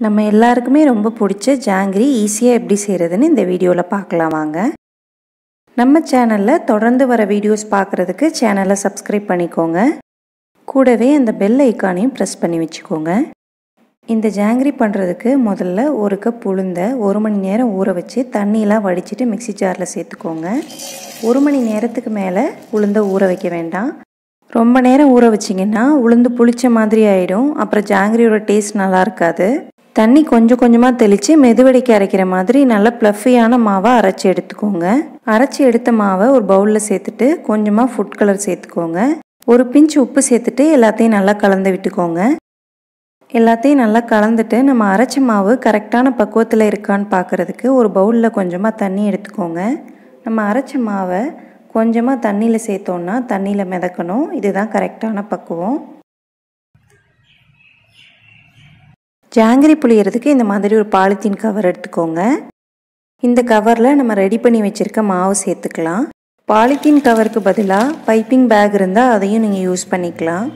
நம்ம எல்லாருக்குமே ரொம்ப பிடிச்ச ஜாங்கிரி ஈஸியாக எப்படி செய்கிறதுன்னு இந்த வீடியோவில் பார்க்கலாம் வாங்க. நம்ம சேனலில் தொடர்ந்து வர வீடியோஸ் பார்க்குறதுக்கு சேனலை சப்ஸ்கிரைப் பண்ணிக்கோங்க. கூடவே அந்த பெல் ஐக்கானையும் ப்ரெஸ் பண்ணி வச்சுக்கோங்க. இந்த ஜாங்கிரி பண்ணுறதுக்கு முதல்ல ஒரு கப் உளுந்தை 1 மணி நேரம் ஊற வச்சு தண்ணியெலாம் வடிச்சிட்டு மிக்ஸி ஜாரில் சேர்த்துக்கோங்க. 1 மணி நேரத்துக்கு மேலே உளுந்தை ஊற வைக்க வேண்டாம். ரொம்ப நேரம் ஊற வச்சிங்கன்னா உளுந்து புளிச்ச மாதிரி ஆகிடும். அப்புறம் ஜாங்கிரியோட டேஸ்ட் நல்லா இருக்காது. தண்ணி கொஞ்சம் கொஞ்சமாக தெளித்து மெதுவடைக்கு அரைக்கிற மாதிரி நல்ல ப்ளஃபியான மாவை அரைச்சி எடுத்துக்கோங்க. அரைச்சி எடுத்த மாவை ஒரு பவுலில் சேர்த்துட்டு கொஞ்சமாக ஃபுட் கலர் சேர்த்துக்கோங்க. ஒரு பிஞ்ச் உப்பு சேர்த்துட்டு எல்லாத்தையும் நல்லா கலந்து விட்டுக்கோங்க. எல்லாத்தையும் நல்லா கலந்துட்டு நம்ம அரைச்ச மாவு கரெக்டான பக்குவத்தில் இருக்கான்னு பார்க்குறதுக்கு ஒரு பவுலில் கொஞ்சமாக தண்ணி எடுத்துக்கோங்க. நம்ம அரைச்ச மாவை கொஞ்சமாக தண்ணியில் சேர்த்தோன்னா தண்ணியில் மிதக்கணும். இதுதான் கரெக்டான பக்குவம். ஜாங்கிரி புளியறதுக்கு இந்த மாதிரி ஒரு பாலித்தீன் கவர் எடுத்துக்கோங்க. இந்த கவரில் நம்ம ரெடி பண்ணி வச்சுருக்க மாவு சேர்த்துக்கலாம். பாலித்தீன் கவருக்கு பதிலாக பைப்பிங் பேக் இருந்தால் அதையும் நீங்கள் யூஸ் பண்ணிக்கலாம்.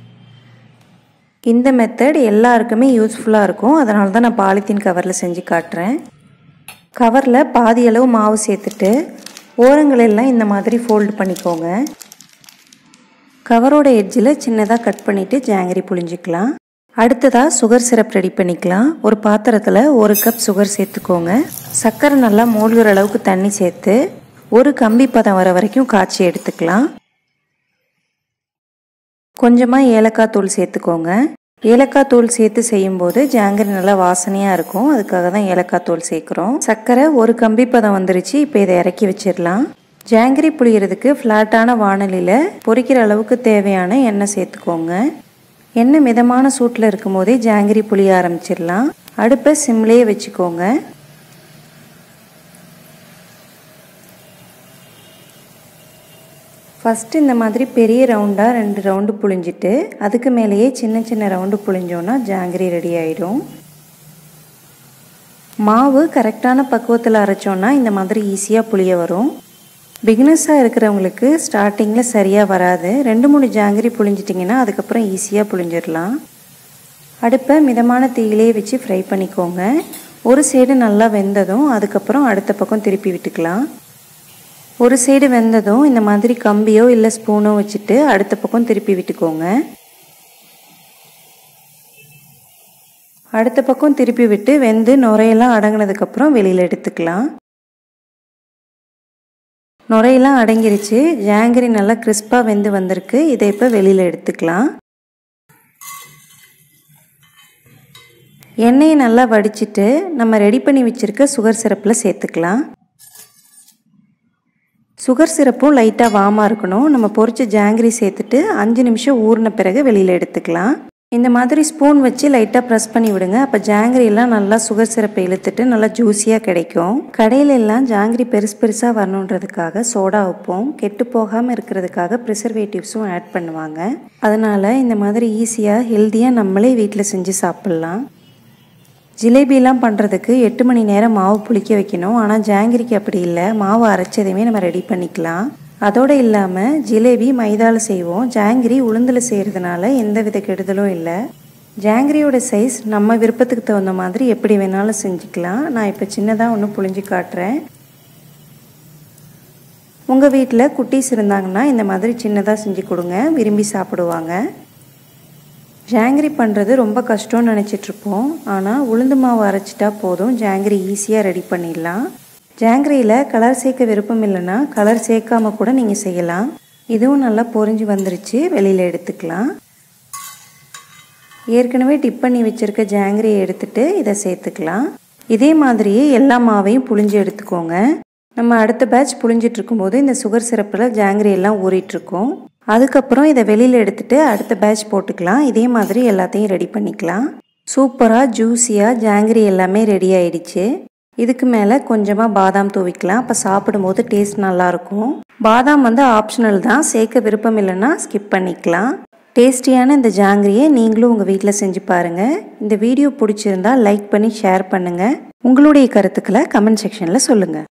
இந்த மெத்தட் எல்லாருக்குமே யூஸ்ஃபுல்லாக இருக்கும். அதனால தான் நான் பாலித்தீன் கவரில் செஞ்சு காட்டுறேன். கவரில் பாதி அளவு மாவு சேர்த்துட்டு ஓரங்களெல்லாம் இந்த மாதிரி ஃபோல்டு பண்ணிக்கோங்க. கவரோட எட்ஜில் சின்னதாக கட் பண்ணிவிட்டு ஜாங்கிரி புளிஞ்சிக்கலாம். அடுத்ததாக சுகர் சிரப் ரெடி பண்ணிக்கலாம். ஒரு பாத்திரத்தில் 1 கப் சுகர் சேர்த்துக்கோங்க. சர்க்கரை நல்லா மூழ்கிற அளவுக்கு தண்ணி சேர்த்து ஒரு கம்பி பதம் வர வரைக்கும் காய்ச்சி எடுத்துக்கலாம். கொஞ்சமாக ஏலக்காய் தூள் சேர்த்துக்கோங்க. ஏலக்காய் தூள் சேர்த்து செய்யும்போது ஜாங்கிரி நல்லா வாசனையாக இருக்கும். அதுக்காக தான் ஏலக்காய் தூள் சேர்க்குறோம். சர்க்கரை ஒரு கம்பி பதம் வந்துருச்சு. இப்போ இதை இறக்கி வச்சிடலாம். ஜாங்கிரி புளியறதுக்கு ஃப்ளாட்டான வாணலியில் பொரிக்கிற அளவுக்கு தேவையான எண்ணெய் சேர்த்துக்கோங்க. எண்ணெய் மிதமான சூட்டில் இருக்கும் போதே ஜாங்கிரி புளிய ஆரம்பிச்சிடலாம். அடுப்பை சிம்லேயே வச்சுக்கோங்க. ஃபஸ்ட்டு இந்த மாதிரி பெரிய ரவுண்டாக 2 ரவுண்டு புளிஞ்சிட்டு அதுக்கு மேலேயே சின்ன சின்ன ரவுண்டு புளிஞ்சோன்னா ஜாங்கிரி ரெடி ஆகிடும். மாவு கரெக்டான பக்குவத்தில் அரைச்சோன்னா இந்த மாதிரி ஈஸியாக புளிய வரும். பிகினர்ஸாக இருக்கிறவங்களுக்கு ஸ்டார்டிங்கில் சரியாக வராது. 2-3 ஜாங்கிரி புளிஞ்சிட்டிங்கன்னா அதுக்கப்புறம் ஈஸியாக புளிஞ்சிடலாம். அடுப்பை மிதமான தீயிலே வச்சு ஃப்ரை பண்ணிக்கோங்க. ஒரு சைடு நல்லா வெந்ததும் அதுக்கப்புறம் அடுத்த பக்கம் திருப்பி விட்டுக்கலாம். ஒரு சைடு வெந்ததும் இந்த மாதிரி கம்பியோ இல்லை ஸ்பூனோ வச்சுட்டு அடுத்த பக்கம் திருப்பி விட்டுக்கோங்க. அடுத்த பக்கம் திருப்பி விட்டு வெந்து நுரையெல்லாம் அடங்கினதுக்கப்புறம் வெளியில் எடுத்துக்கலாம். நுரையெல்லாம் அடங்கிருச்சு. ஜாங்கிரி நல்லா கிறிஸ்பாக வெந்து வந்திருக்கு. இதை இப்போ வெளியில் எடுத்துக்கலாம். எண்ணெயை நல்லா வடிச்சிட்டு நம்ம ரெடி பண்ணி வச்சுருக்க சுகர் சிரப்பில் சேர்த்துக்கலாம். சுகர் சிரப்பும் லைட்டாக வாமாக இருக்கணும். நம்ம பொரிச்ச ஜாங்கிரி சேர்த்துட்டு 5 நிமிஷம் ஊறின பிறகு வெளியில் எடுத்துக்கலாம். இந்த மாதிரி ஸ்பூன் வச்சு லைட்டாக ப்ரெஸ் பண்ணி விடுங்க. அப்போ ஜாங்கிரி எல்லாம் நல்லா சுகர் சிரப்பை இழுத்துட்டு நல்லா ஜூஸியாக கிடைக்கும். கடையில் எல்லாம் ஜாங்கிரி பெருசாக வரணுன்றதுக்காக சோடா உப்பும் கெட்டு போகாமல் இருக்கிறதுக்காக ப்ரிசர்வேட்டிவ்ஸும் ஆட் பண்ணுவாங்க. அதனால் இந்த மாதிரி ஈஸியாக ஹெல்த்தியாக நம்மளே வீட்டில் செஞ்சு சாப்பிட்லாம். ஜிலேபிலாம் பண்ணுறதுக்கு 8 மணி நேரம் மாவு புளிக்க வைக்கணும். ஆனால் ஜாங்கிரிக்கு அப்படி இல்லை. மாவு அரைச்சதையுமே நம்ம ரெடி பண்ணிக்கலாம். அதோடு இல்லாமல் ஜிலேபி மைதாவில் செய்வோம். ஜாங்கிரி உளுந்தில் செய்கிறதுனால எந்த வித கெடுதலும் இல்லை. ஜாங்கிரியோட சைஸ் நம்ம விருப்பத்துக்கு தகுந்த மாதிரி எப்படி வேணாலும் செஞ்சுக்கலாம். நான் இப்போ சின்னதாக ஒன்று புளிஞ்சு காட்டுறேன். உங்கள் வீட்டில் குட்டீஸ் இருந்தாங்கன்னா இந்த மாதிரி சின்னதாக செஞ்சு கொடுங்க. விரும்பி சாப்பிடுவாங்க. ஜாங்கிரி பண்ணுறது ரொம்ப கஷ்டம்னு நினச்சிட்ருப்போம். ஆனால் உளுந்து மாவு அரைச்சிட்டா போதும். ஜாங்கிரி ஈஸியாக ரெடி பண்ணிடலாம். ஜாங்கிரியில் கலர் சேர்க்க விருப்பம் இல்லைன்னா கலர் சேர்க்காமல் கூட நீங்கள் செய்யலாம். இதுவும் நல்லா பொரிஞ்சு வந்துருச்சு. வெளியில் எடுத்துக்கலாம். ஏற்கனவே டிப் பண்ணி வச்சுருக்க ஜாங்கிரியை எடுத்துகிட்டு இதை சேர்த்துக்கலாம். இதே மாதிரியே எல்லா மாவையும் புளிஞ்சு எடுத்துக்கோங்க. நம்ம அடுத்த பேட்ச் புளிஞ்சிட்டு இருக்கும்போது இந்த சுகர் சிரப்பில் ஜாங்கிரி எல்லாம் ஊறிட்டுருக்கோம். அதுக்கப்புறம் இதை வெளியில் எடுத்துகிட்டு அடுத்த பேட்ச் போட்டுக்கலாம். இதே மாதிரி எல்லாத்தையும் ரெடி பண்ணிக்கலாம். சூப்பராக ஜூஸியாக ஜாங்கிரி எல்லாமே ரெடி ஆயிடுச்சு. இதுக்கு மேலே கொஞ்சமாக பாதாம் தூவிக்கலாம். அப்போ சாப்பிடும்போது டேஸ்ட் நல்லாயிருக்கும். பாதாம் ஆப்ஷனல் தான். சேர்க்க விருப்பம் இல்லைன்னா ஸ்கிப் பண்ணிக்கலாம். டேஸ்டியான இந்த ஜாங்கிரியை நீங்களும் உங்கள் வீட்டில் செஞ்சு பாருங்கள். இந்த வீடியோ பிடிச்சிருந்தால் லைக் பண்ணி ஷேர் பண்ணுங்கள். உங்களுடைய கருத்துக்களை கமெண்ட் செக்ஷனில் சொல்லுங்கள்.